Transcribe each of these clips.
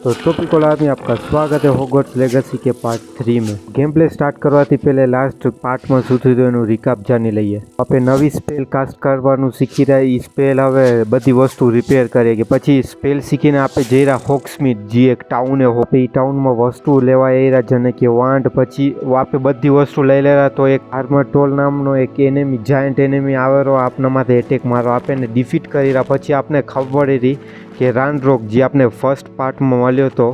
तो टॉपिकल आदमी आपका स्वागत है हॉगवर्ट्स लेगेसी के पार्ट 3 में। गेम प्ले स्टार्ट કરવાથી પહેલે લાસ્ટ પાર્ટમાં શું થયું હતું એનું રિકાપ જાણી લઈએ। આપણે નવી સ્પેલ કાસ્ટ કરવાનું શીખી રહ્યા। એ સ્પેલ હવે બધી વસ્તુ રિપેર કરે કે પછી સ્પેલ શીખીને આપણે જઈ રહ્યા હોગ્સમીડ, જે એક ટાઉન હોપે એ ટાઉનમાં વસ્તુ લેવા એ રહ્યા જેને કે વાંડ। પછી આપણે બધી વસ્તુ લઈ લેરા તો એક આર્મર ટોલ નામનો એક એનિમી, જાયન્ટ એનિમી આવેલો આપના માથે એટેક મારો, આપણે ડિફીટ કરી રહ્યા। પછી આપણે ખબર પડી કે રાનરોક જે આપણે ફર્સ્ટ પાર્ટમાં મળ્યો હતો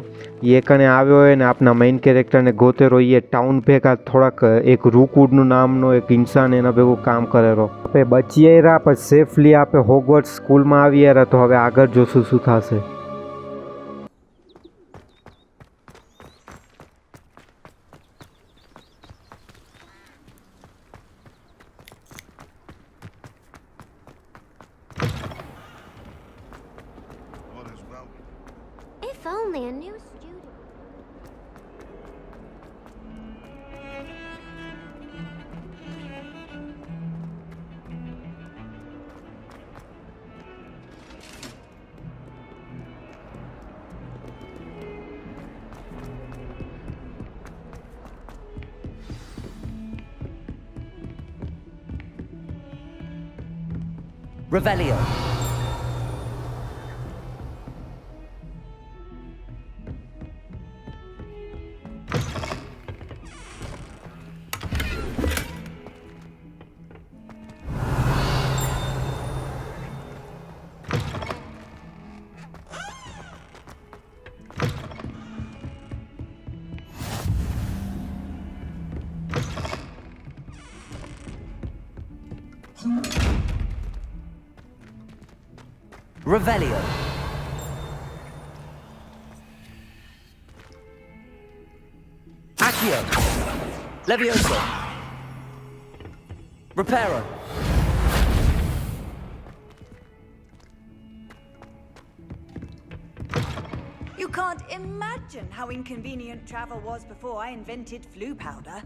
એ કણે આવ્યો હોય ને આપણા મેઇન કેરેક્ટરને ગોતેરો એ ટાઉન ભેગા થોડાક એક રૂકવુડનું નામનો એક ઇન્સાન એના ભેગું કામ કરેલો। આપણે બચી રહ્યા પછી સેફલી આપણે હોગવર્ટ્સ સ્કૂલમાં આવી રહ્યા। તો હવે આગળ જોશું શું થશે। If only a new student. Revelio. Revelio. Accio. Levioso. Reparo. You can't imagine how inconvenient travel was before I invented flu powder.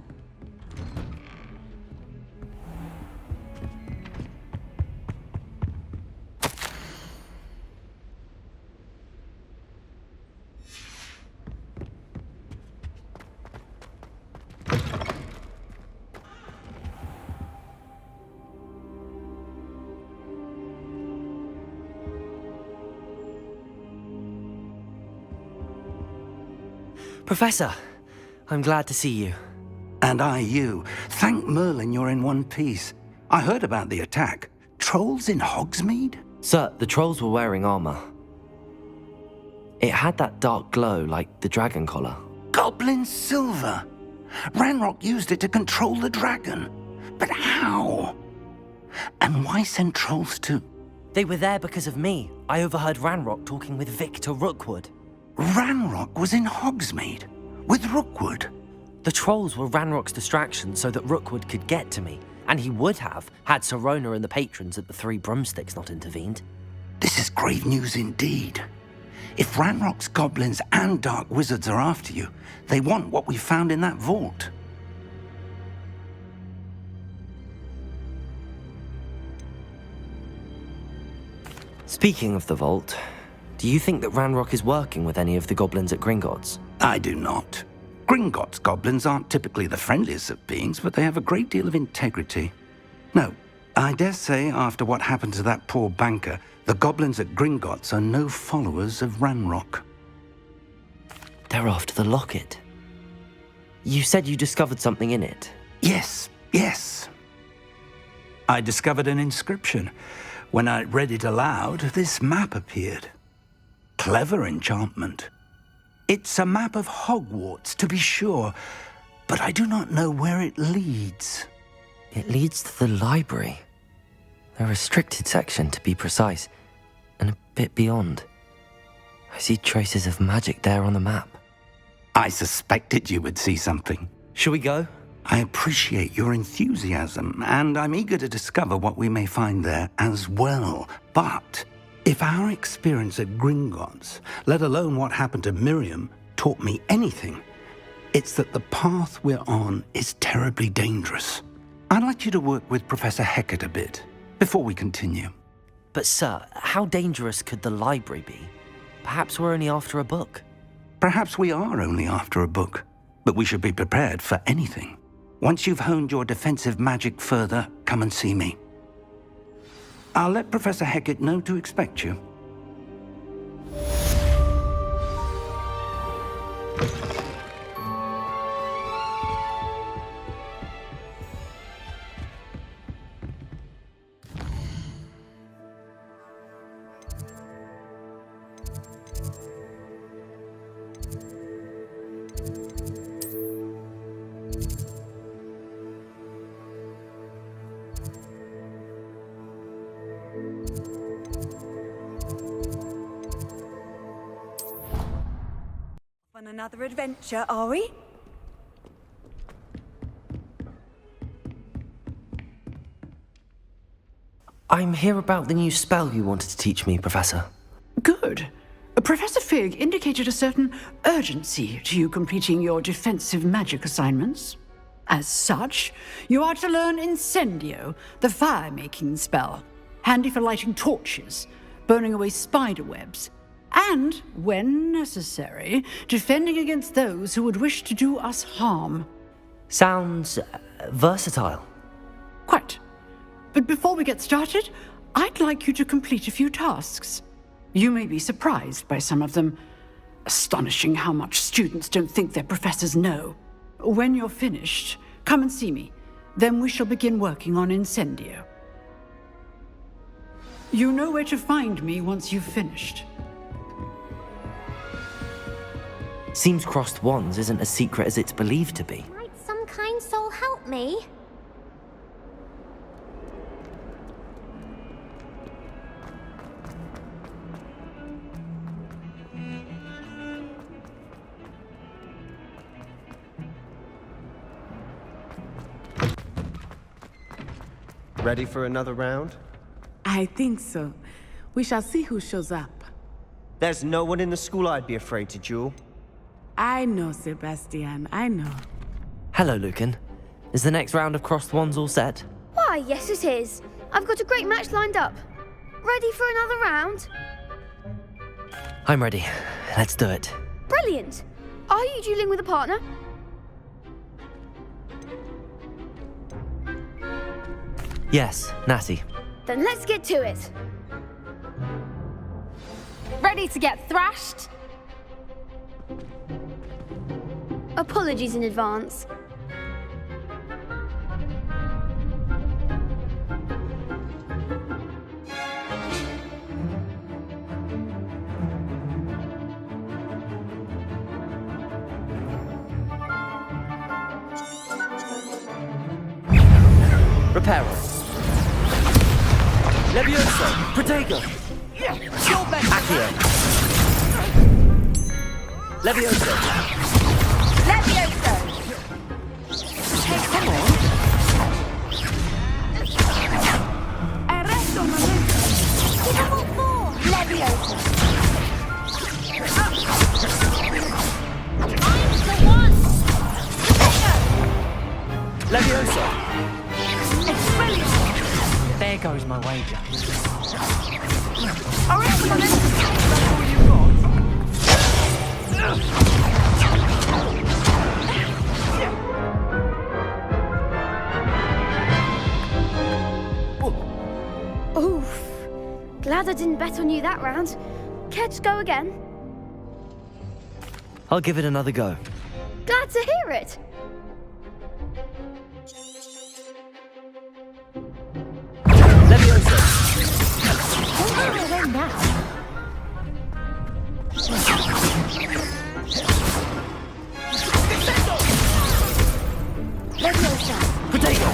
Professor, I'm glad to see you. And I you. Thank Merlin you're in one piece. I heard about the attack. Trolls in Hogsmeade? Sir, the trolls were wearing armor. It had that dark glow like the dragon collar. Goblin silver! Ranrock used it to control the dragon. But how? And why send trolls to... They were there because of me. I overheard Ranrock talking with Victor Rookwood. Ranrock was in Hogsmeade? With Rookwood? The trolls were Ranrock's distraction so that Rookwood could get to me, and he would have had Sirona and the patrons at the Three Broomsticks not intervened. This is grave news indeed. If Ranrock's goblins and dark wizards are after you, they want what we found in that vault. Speaking of the vault, do you think that Ranrock is working with any of the goblins at Gringotts? I do not. Gringotts goblins aren't typically the friendliest of beings, but they have a great deal of integrity. No, I dare say after what happened to that poor banker, the goblins at Gringotts are no followers of Ranrock. They're after the locket. You said you discovered something in it. Yes. I discovered an inscription. When I read it aloud, this map appeared. Clever enchantment. It's a map of Hogwarts, to be sure, but I do not know where it leads. It leads to the library. A restricted section, to be precise, and a bit beyond. I see traces of magic there on the map. I suspected you would see something. Shall we go? I appreciate your enthusiasm, and I'm eager to discover what we may find there as well. But if our experience at Gringotts, let alone what happened to Miriam, taught me anything, it's that the path we're on is terribly dangerous. I'd like you to work with Professor Hecat a bit before we continue. But sir, how dangerous could the library be? Perhaps we're only after a book. Perhaps we are only after a book, but we should be prepared for anything. Once you've honed your defensive magic further, come and see me. I'll let Professor Hecat know to expect you. On another adventure, are we? I'm here about the new spell you wanted to teach me, Professor. Good. Professor Fig indicated a certain urgency to you completing your defensive magic assignments. As such, you are to learn Incendio, the fire-making spell, handy for lighting torches, burning away spider webs, and, when necessary, defending against those who would wish to do us harm. Sounds versatile. Quite. But before we get started, I'd like you to complete a few tasks. You may be surprised by some of them. Astonishing how much students don't think their professors know. When you're finished, come and see me. Then we shall begin working on Incendio. You know where to find me once you've finished. Seems crossed wands isn't as secret as it's believed to be. Might some kind soul help me? Ready for another round? I think so. We shall see who shows up. There's no one in the school I'd be afraid to duel. I know, Sebastian, I know. Hello, Lucan. Is the next round of crossed wands all set? Why, yes it is. I've got a great match lined up. Ready for another round? I'm ready. Let's do it. Brilliant. Are you dueling with a partner? Yes, Natty. Then let's get to it. Ready to get thrashed? Apologies in advance. Reparo. Levioso. Protego. Accio. Levioso. Levioso! Hey, come on. Arresto momento. Level 4. Levioso! I'm the one. Levioso. There goes my wager. Arresto momento. That's all you got. Oof. Glad I didn't bet on you that round. Care to go again? I'll give it another go. Glad to hear it. Levioso. Where are they now? Leviosa. Protego.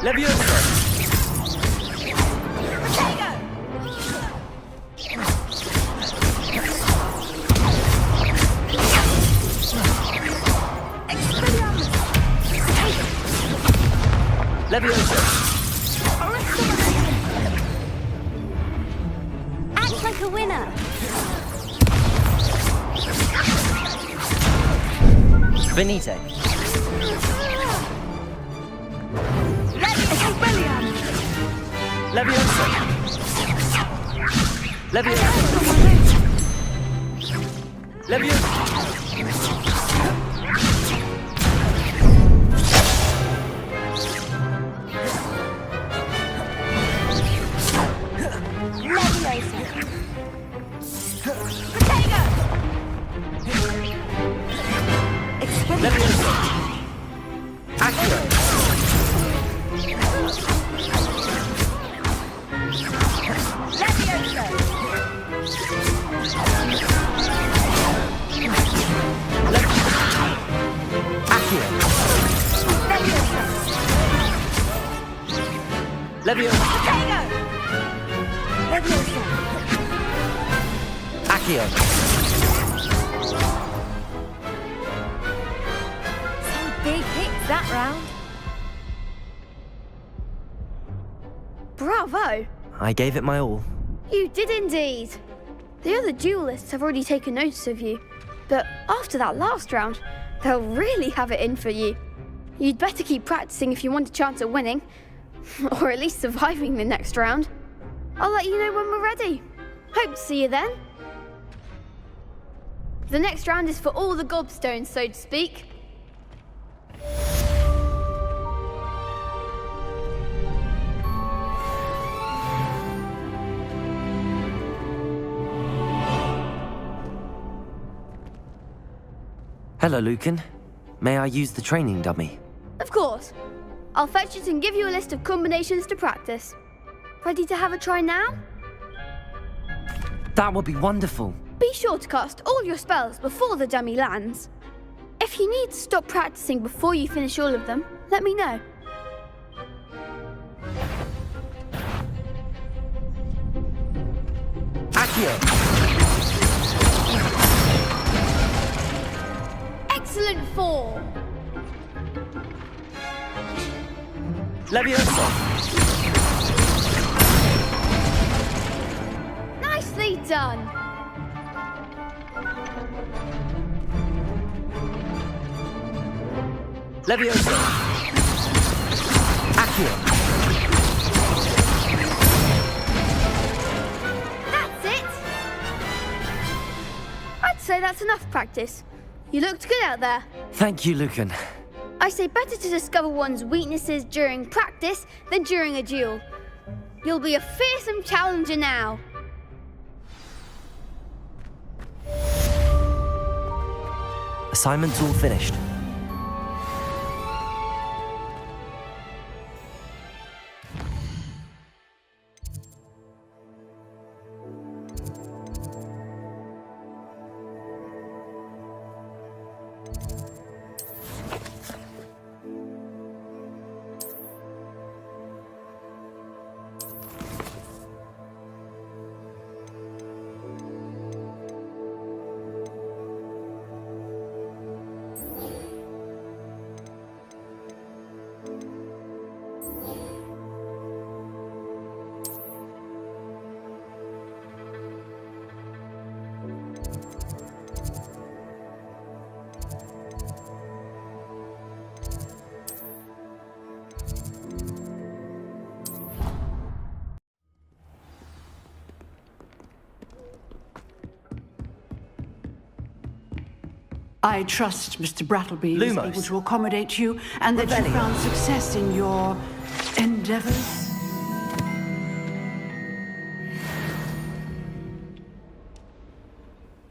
Levioso. Levioso. Act like a winner. Venite. Levioso. Accio. Some big hits that round. Bravo! I gave it my all. You did indeed. The other duelists have already taken notice of you, but after that last round, they'll really have it in for you. You'd better keep practicing if you want a chance at winning, or at least surviving the next round. I'll let you know when we're ready. Hope to see you then. The next round is for all the gobstones, so to speak. Hello, Lucan. May I use the training dummy? Of course. I'll fetch it and give you a list of combinations to practice. Ready to have a try now? That would be wonderful. Be sure to cast all your spells before the dummy lands. If you need to stop practicing before you finish all of them, let me know. Accio. Excellent form. Leviosa. Nicely done. Leviosa. Accio. That's it. I'd say that's enough practice. You looked good out there. Thank you, Lucan. I say better to discover one's weaknesses during practice than during a duel. You'll be a fearsome challenger now. Assignment's all finished. I trust Mr. Brattleby was Lumos. able to accommodate you and that you Revelio. found success in your endeavors.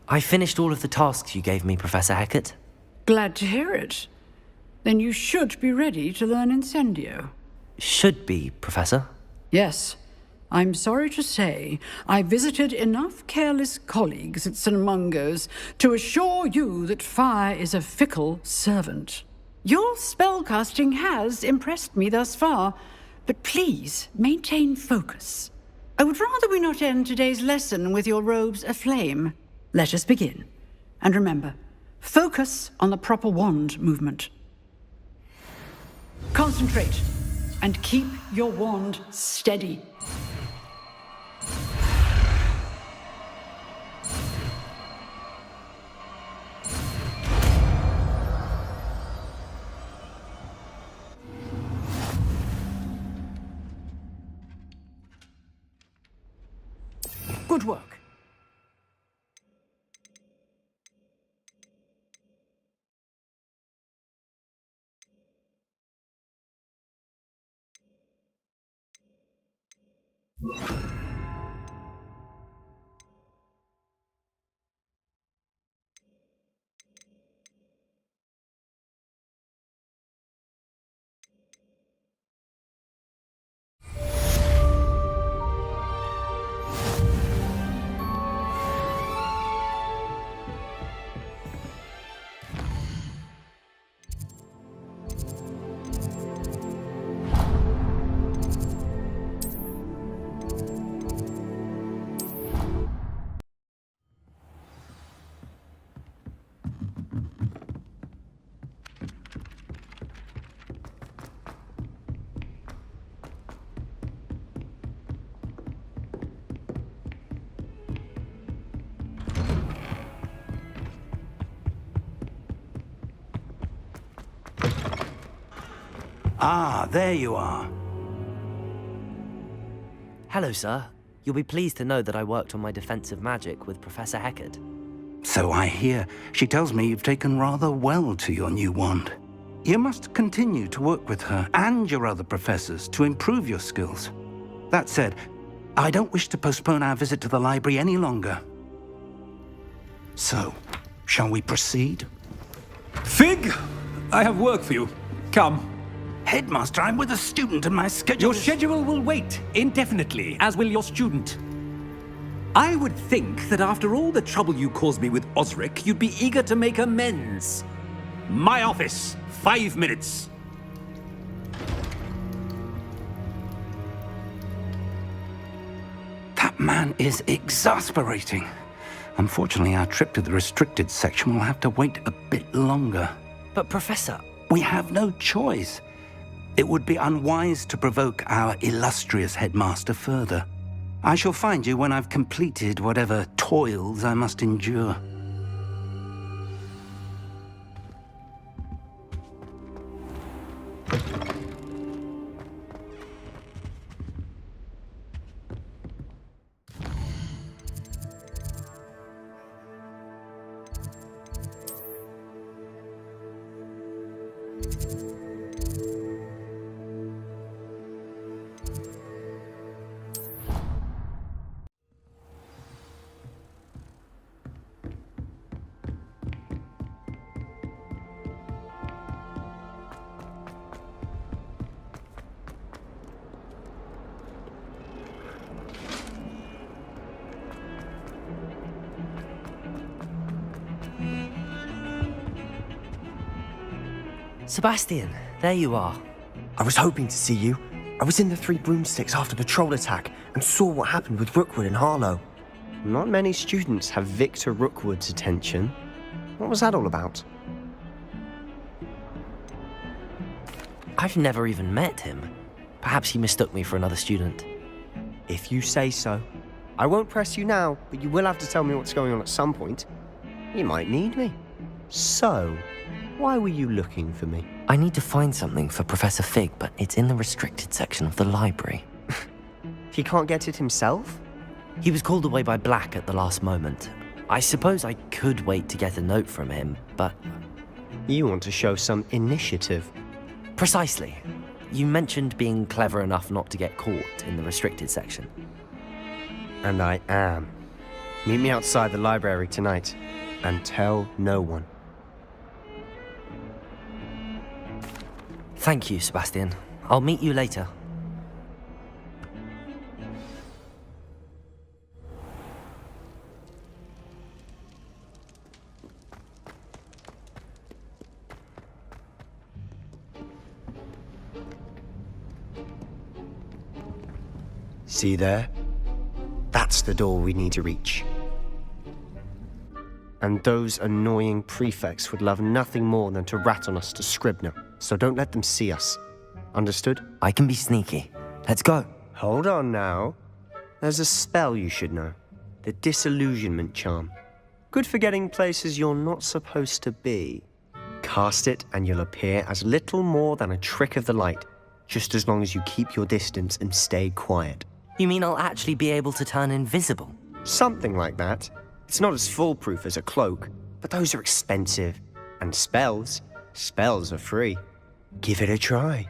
I finished all of the tasks you gave me, Professor Hecat. Glad to hear it. Then you should be ready to learn Incendio. Should be, Professor. Yes. I'm sorry to say, I visited enough careless colleagues at St. Mungo's to assure you that fire is a fickle servant. Your spellcasting has impressed me thus far, but please maintain focus. I would rather we not end today's lesson with your robes aflame. Let us begin. And remember, focus on the proper wand movement. Concentrate and keep your wand steady. Good work. Ah, there you are. Hello, sir. You'll be pleased to know that I worked on my defensive magic with Professor Heckard. So I hear. She tells me you've taken rather well to your new wand. You must continue to work with her and your other professors to improve your skills. That said, I don't wish to postpone our visit to the library any longer. So, shall we proceed? Fig, I have work for you. Come. Headmaster, I'm with a student and my schedule Your schedule will wait indefinitely, as will your student. I would think that after all the trouble you caused me with Osric, you'd be eager to make amends. My office, 5 minutes. That man is exasperating. Unfortunately, our trip to the restricted section will have to wait a bit longer. But, Professor... We have no choice. It would be unwise to provoke our illustrious headmaster further. I shall find you when I've completed whatever toils I must endure. Sebastian, there you are. I was hoping to see you. I was in the Three Broomsticks after the troll attack and saw what happened with Rookwood and Harlow. Not many students have Victor Rookwood's attention. What was that all about? I've never even met him. Perhaps he mistook me for another student. If you say so. I won't press you now, but you will have to tell me what's going on at some point. You might need me. So, why were you looking for me? I need to find something for Professor Fig, but it's in the restricted section of the library. He can't get it himself? He was called away by Black at the last moment. I suppose I could wait to get a note from him, but... You want to show some initiative. Precisely. You mentioned being clever enough not to get caught in the restricted section. And I am. Meet me outside the library tonight, and tell no one. Thank you, Sebastian. I'll meet you later. See there? That's the door we need to reach. And those annoying prefects would love nothing more than to rat on us to Scribner, so don't let them see us. Understood? I can be sneaky. Let's go. Hold on now. There's a spell you should know. The Disillusionment Charm. Good for getting places you're not supposed to be. Cast it and you'll appear as little more than a trick of the light, just as long as you keep your distance and stay quiet. You mean I'll actually be able to turn invisible? Something like that. It's not as foolproof as a cloak, but those are expensive. And spells are free. Give it a try.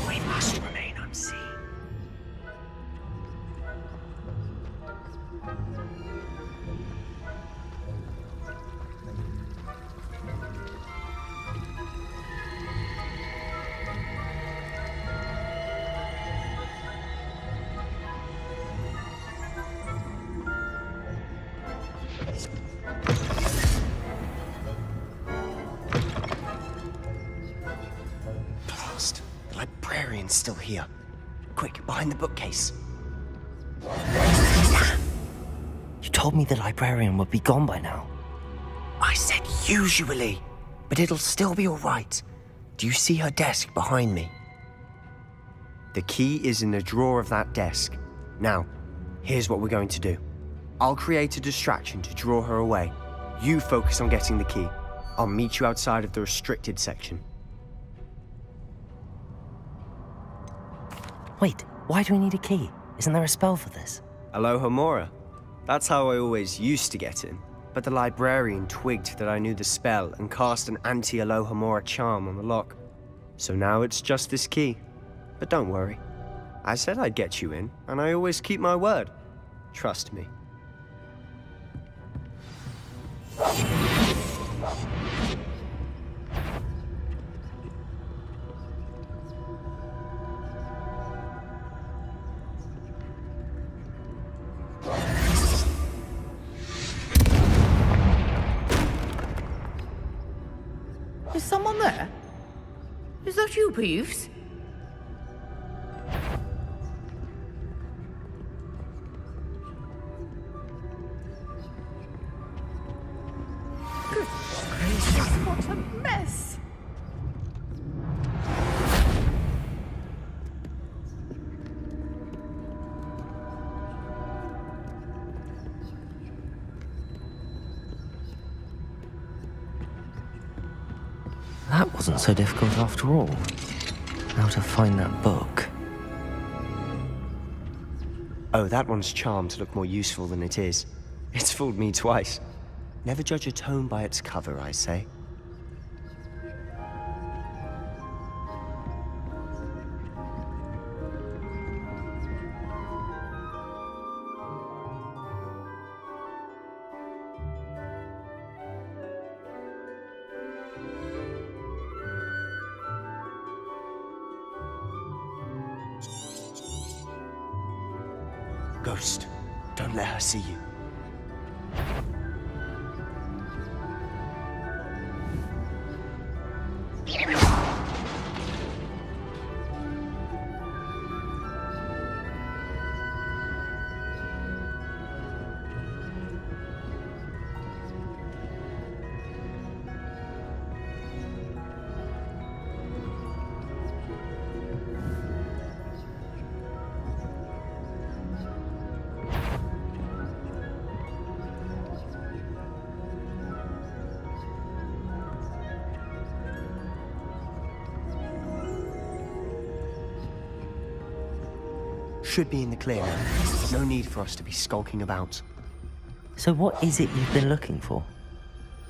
We must remain unseen. Blast! The librarian's still here. Quick, behind the bookcase. You told me the librarian would be gone by now. I said usually, but it'll still be all right. Do you see her desk behind me? The key is in the drawer of that desk. Now, here's what we're going to do. I'll create a distraction to draw her away. You focus on getting the key. I'll meet you outside of the restricted section. Wait, why do we need a key? Isn't there a spell for this? Alohomora. That's how I always used to get in. But the librarian twigged that I knew the spell and cast an anti-Alohomora charm on the lock. So now it's just this key. But don't worry. I said I'd get you in, and I always keep my word. Trust me. Is someone there? Is that you, Peeves? Good gracious, what a mess! That wasn't so difficult after all. How to find that book? Oh, that one's charmed to look more useful than it is. It's fooled me twice. Never judge a tome by its cover, I say. Ghost, don't let her see you. Should be in the clear now. No need for us to be skulking about. So what is it you've been looking for?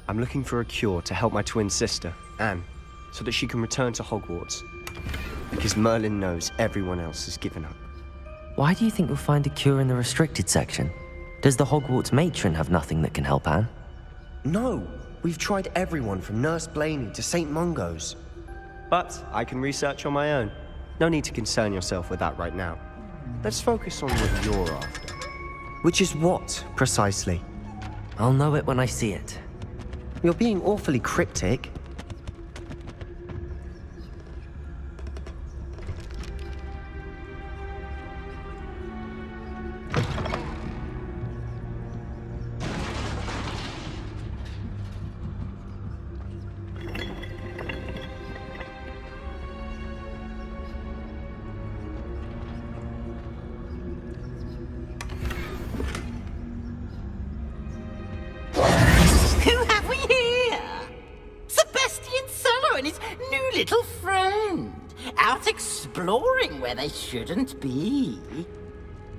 I'm looking for a cure to help my twin sister, Anne, so that she can return to Hogwarts. Because Merlin knows everyone else has given up. Why do you think you'll find a cure in the restricted section? Does the Hogwarts matron have nothing that can help Anne? No! We've tried everyone from Nurse Blaney to St. Mungo's. But I can research on my own. No need to concern yourself with that right now. Let's focus on what you're after. Which is what, precisely? I'll know it when I see it. You're being awfully cryptic. Who have we here? Sebastian Solo and his new little friend, out exploring where they shouldn't be.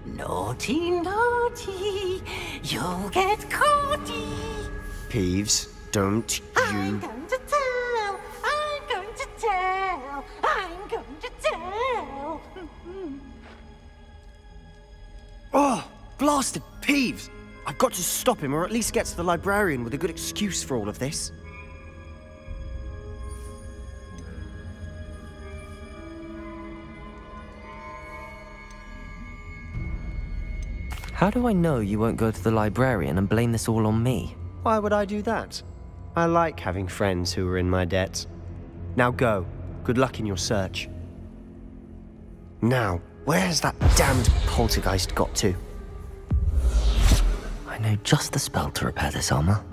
Naughty, naughty, you'll get caughty. Peeves, don't I'm you... going to tell, I'm going to tell, I'm going to tell. Oh, blasted Peeves! I've got to stop him, or at least get to the librarian with a good excuse for all of this. How do I know you won't go to the librarian and blame this all on me? Why would I do that? I like having friends who are in my debt. Now go. Good luck in your search. Now, where's that damned poltergeist got to? I know just the spell to repair this armor.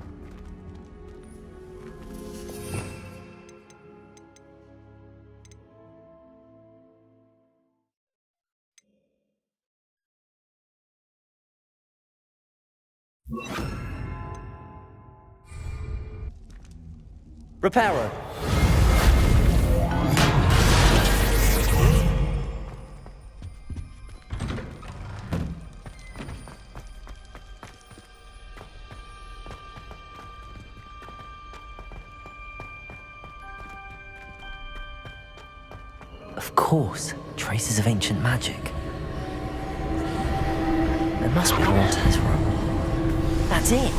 Reparo. Of course, traces of ancient magic. There must be more to this room. That's it!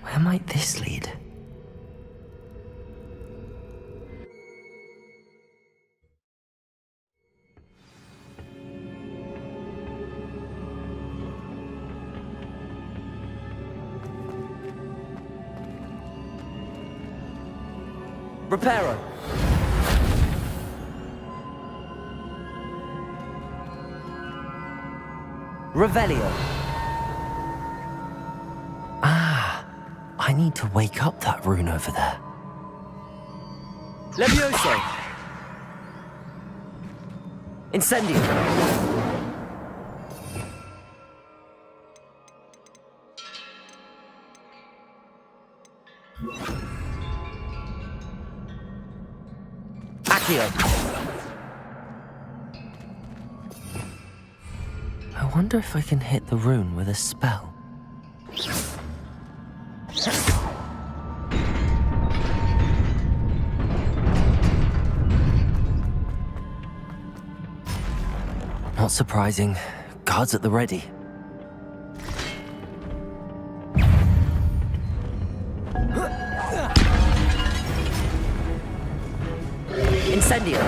Where might this lead? Reparo. Revelio. I need to wake up that rune over there. Levioso. Incendio. Accio. I wonder if I can hit the rune with a spell. Not surprising. Guards at the ready. Incendio.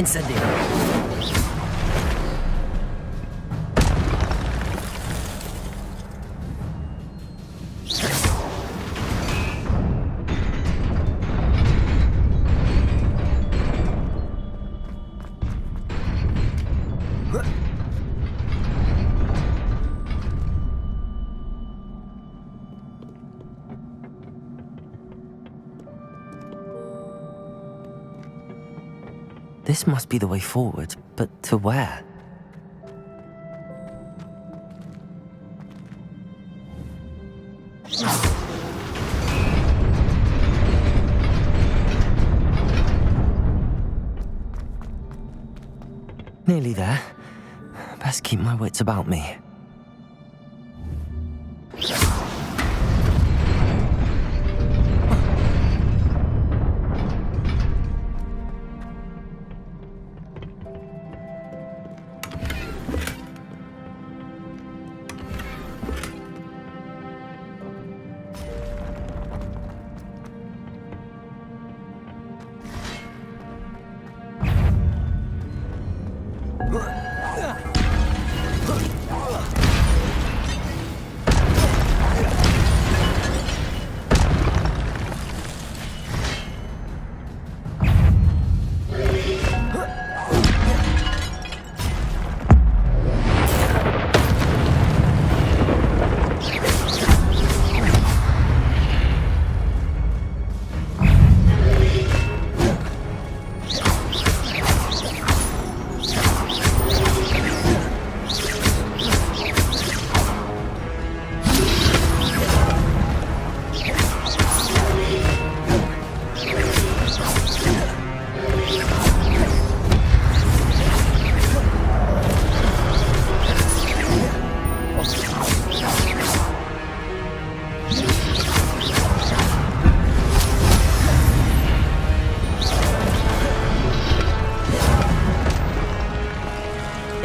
Incendio. This must be the way forward, but to where? Nearly there. Best keep my wits about me.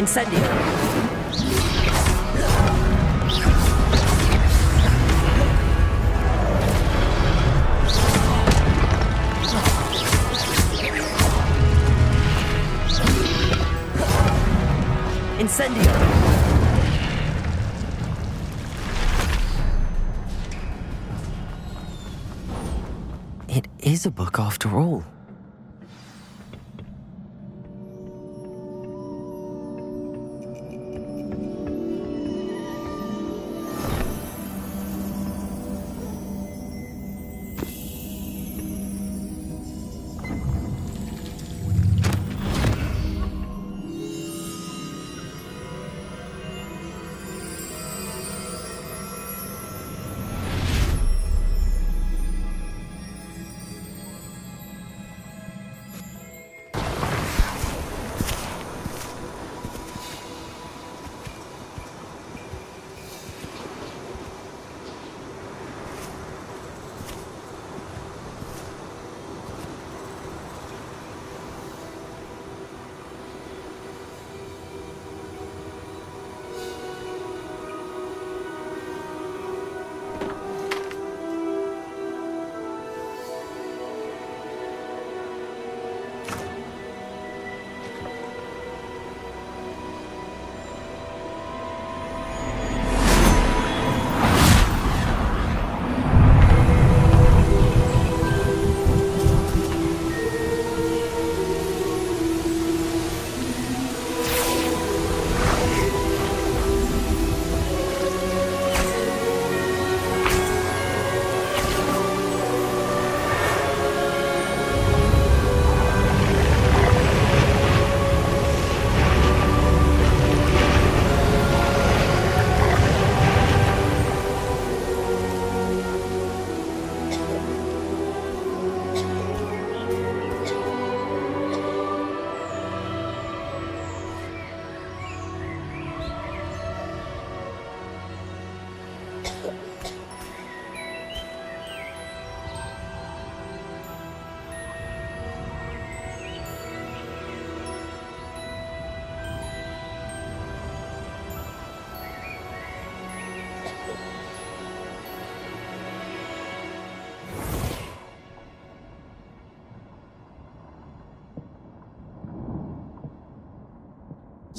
Incendio. Incendio. It is a book after all.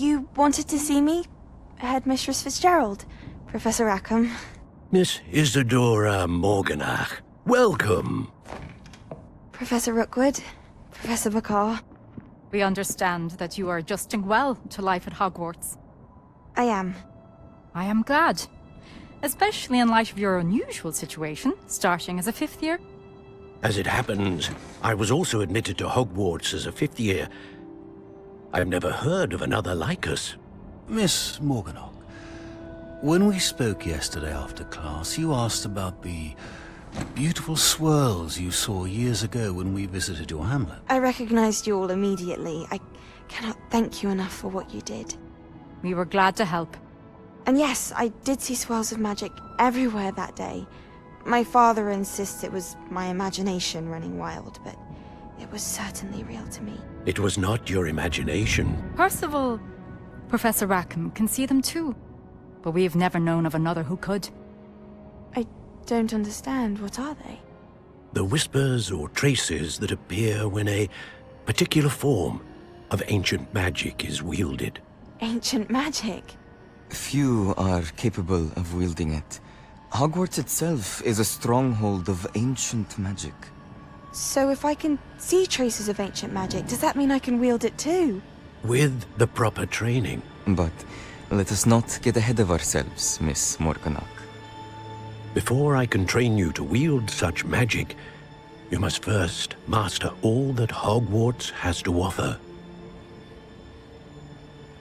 You wanted to see me? Headmistress Fitzgerald, Professor Rackham. Miss Isadora Morganach, welcome. Professor Rookwood, Professor Bakar. We understand that you are adjusting well to life at Hogwarts. I am. I am glad. Especially in light of your unusual situation, starting as a 5th year. As it happens, I was also admitted to Hogwarts as a 5th year. I've never heard of another like us. Miss Morganach, when we spoke yesterday after class, you asked about the beautiful swirls you saw years ago when we visited your hamlet. I recognized you all immediately. I cannot thank you enough for what you did. We were glad to help. And yes, I did see swirls of magic everywhere that day. My father insists it was my imagination running wild, but it was certainly real to me. It was not your imagination. Percival, Professor Rackham can see them too. But we have never known of another who could. I don't understand. What are they? The whispers or traces that appear when a particular form of ancient magic is wielded. Ancient magic? Few are capable of wielding it. Hogwarts itself is a stronghold of ancient magic. So if I can see traces of ancient magic, does that mean I can wield it too? With the proper training. But let us not get ahead of ourselves, Miss Morganach. Before I can train you to wield such magic, you must first master all that Hogwarts has to offer.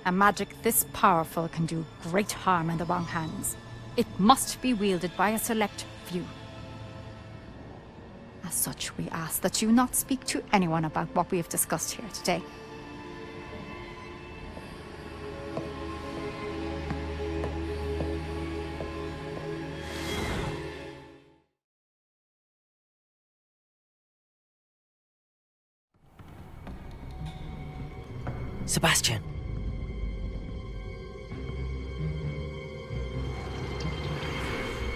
A magic this powerful can do great harm in the wrong hands. It must be wielded by a select few. As such, we ask that you not speak to anyone about what we have discussed here today. Sebastian.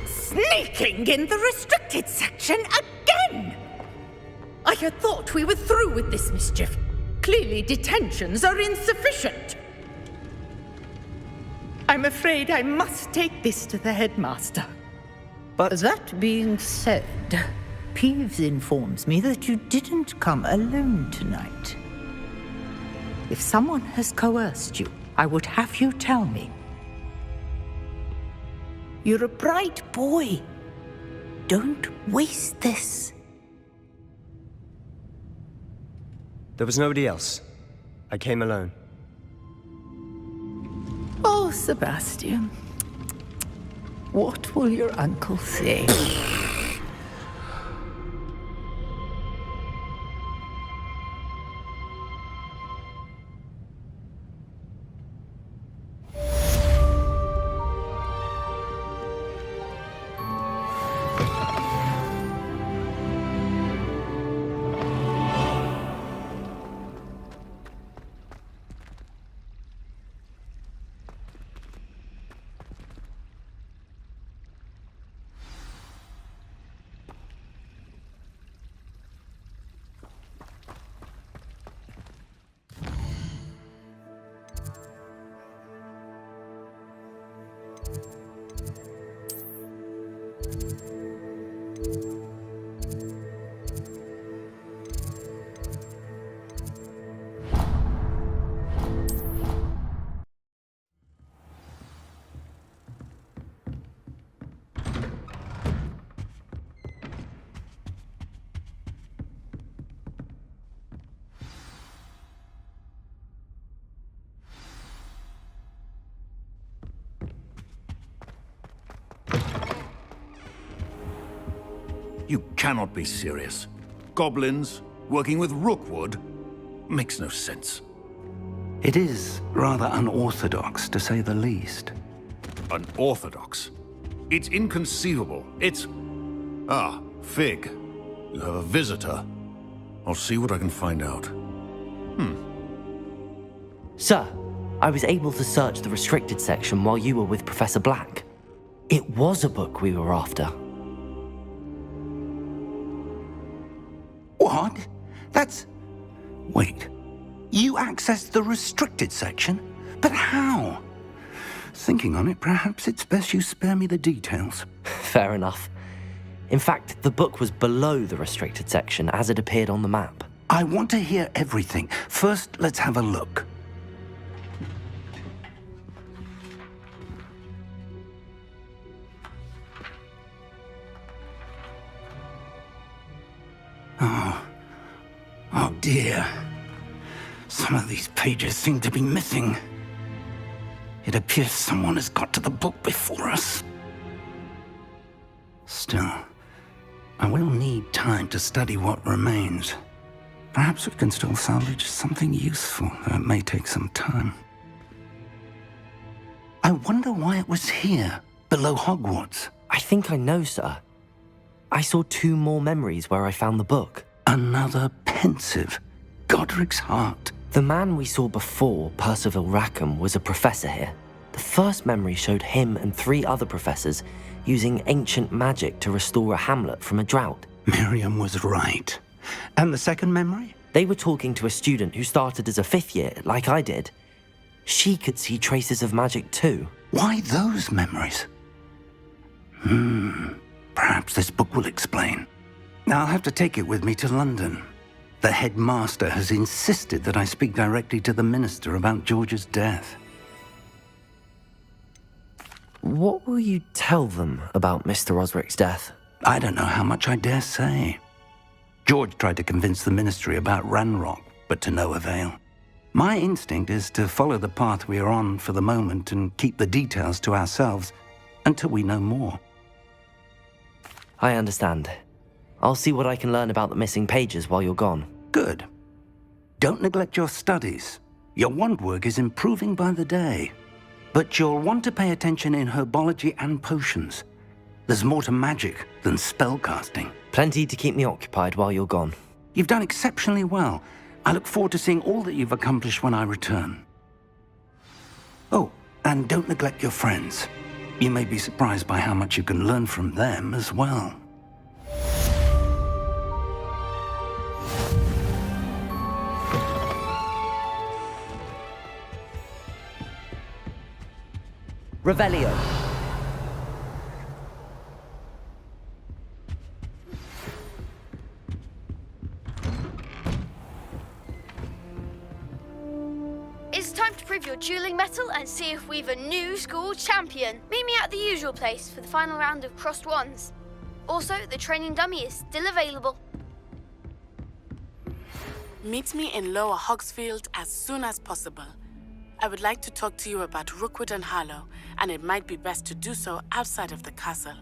Sneaking in the restricted section again! I had thought we were through with this mischief. Clearly detentions are insufficient. I'm afraid I must take this to the headmaster. But that being said, Peeves informs me that you didn't come alone tonight. If someone has coerced you, I would have you tell me. You're a bright boy. Don't waste this. There was nobody else. I came alone. Oh, Sebastian. What will your uncle say? You cannot be serious. Goblins working with Rookwood makes no sense. It is rather unorthodox, to say the least. Unorthodox? It's inconceivable. It's... Ah, Fig. You have a visitor. I'll see what I can find out. Sir, I was able to search the restricted section while you were with Professor Black. It was a book we were after. What? That's... Wait. You accessed the restricted section? But how? Thinking on it, perhaps it's best you spare me the details. Fair enough. In fact, the book was below the restricted section as it appeared on the map. I want to hear everything. First, let's have a look. Oh dear. Some of these pages seem to be missing. It appears someone has got to the book before us. Still, I will need time to study what remains. Perhaps we can still salvage something useful, though it may take some time. I wonder why it was here, below Hogwarts. I think I know, sir. I saw 2 more memories where I found the book. Another pensive. Godric's heart. The man we saw before, Percival Rackham, was a professor here. The first memory showed him and 3 other professors using ancient magic to restore a hamlet from a drought. Miriam was right. And the second memory? They were talking to a student who started as a 5th year, like I did. She could see traces of magic too. Why those memories? Perhaps this book will explain. I'll have to take it with me to London. The headmaster has insisted that I speak directly to the minister about George's death. What will you tell them about Mr. Osric's death? I don't know how much I dare say. George tried to convince the ministry about Ranrock, but to no avail. My instinct is to follow the path we are on for the moment and keep the details to ourselves until we know more. I understand. I'll see what I can learn about the missing pages while you're gone. Good. Don't neglect your studies. Your wand work is improving by the day. But you'll want to pay attention in herbology and potions. There's more to magic than spellcasting. Plenty to keep me occupied while you're gone. You've done exceptionally well. I look forward to seeing all that you've accomplished when I return. Oh, and don't neglect your friends. You may be surprised by how much you can learn from them as well. Revelio. It's time to prove your dueling mettle and see if we've a new school champion. Meet me at the usual place for the final round of crossed wands. Also, the training dummy is still available. Meet me in Lower Hogsfield as soon as possible. I would like to talk to you about Rookwood and Harlow, and it might be best to do so outside of the castle.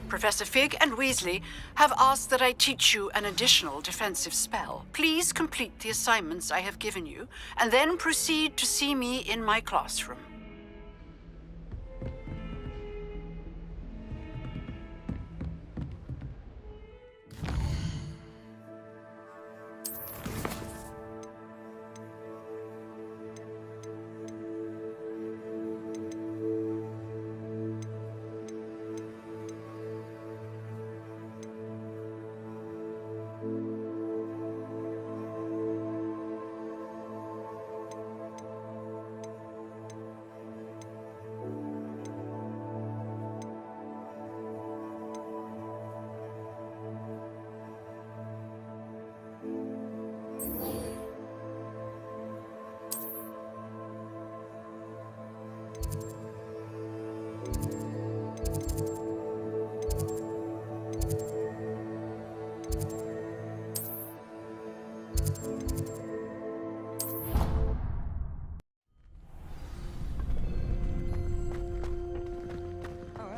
Professor Fig and Weasley have asked that I teach you an additional defensive spell. Please complete the assignments I have given you, and then proceed to see me in my classroom.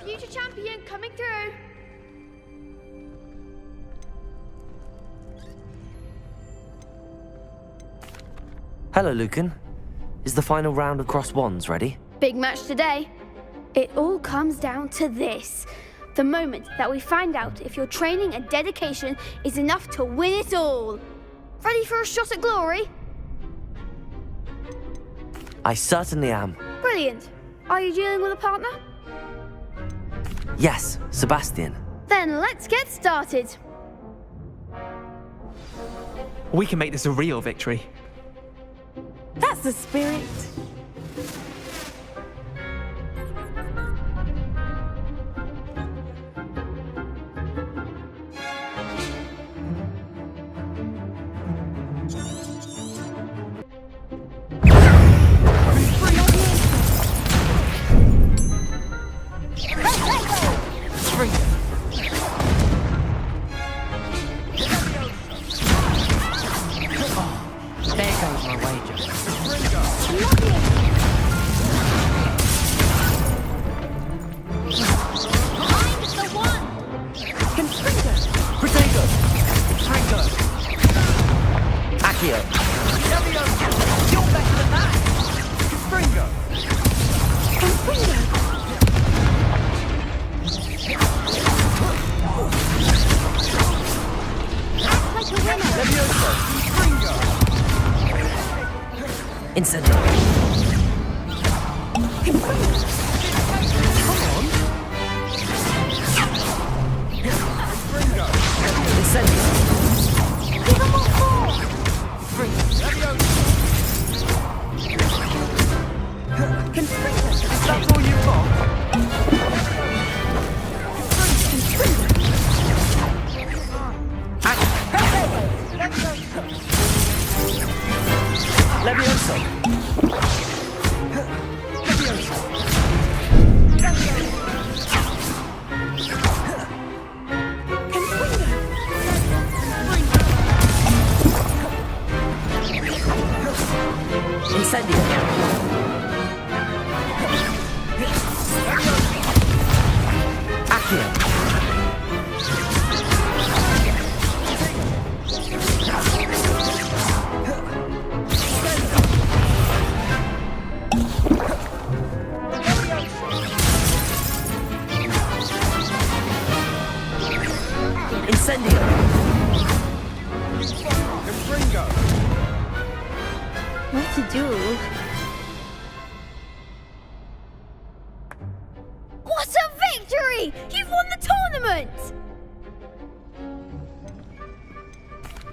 Future champion coming through. Hello, Lucan. Is the final round of cross wands ready? Big match today. It all comes down to this. The moment that we find out if your training and dedication is enough to win it all. Ready for a shot at glory? I certainly am. Brilliant. Are you dealing with a partner? Yes, Sebastian. Then let's get started. We can make this a real victory. That's the spirit. What to do? What a victory! You've won the tournament!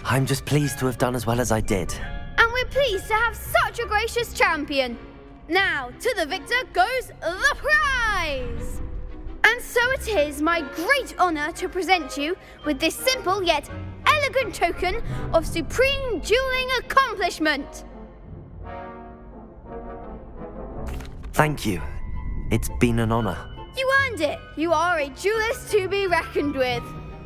I'm just pleased to have done as well as I did. And we're pleased to have such a gracious champion. Now, to the victor goes the prize! And so it is my great honor to present you with this simple yet elegant token of supreme dueling accomplishment. Thank you. It's been an honor. You earned it. You are a duelist to be reckoned with.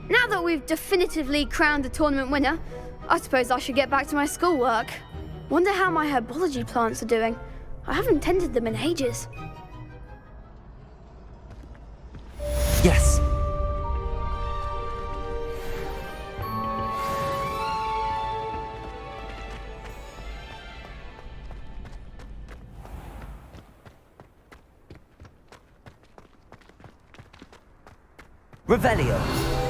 Now that we've definitively crowned the tournament winner, I suppose I should get back to my schoolwork. Wonder how my herbology plants are doing. I haven't tended them in ages. Yes. Revelio.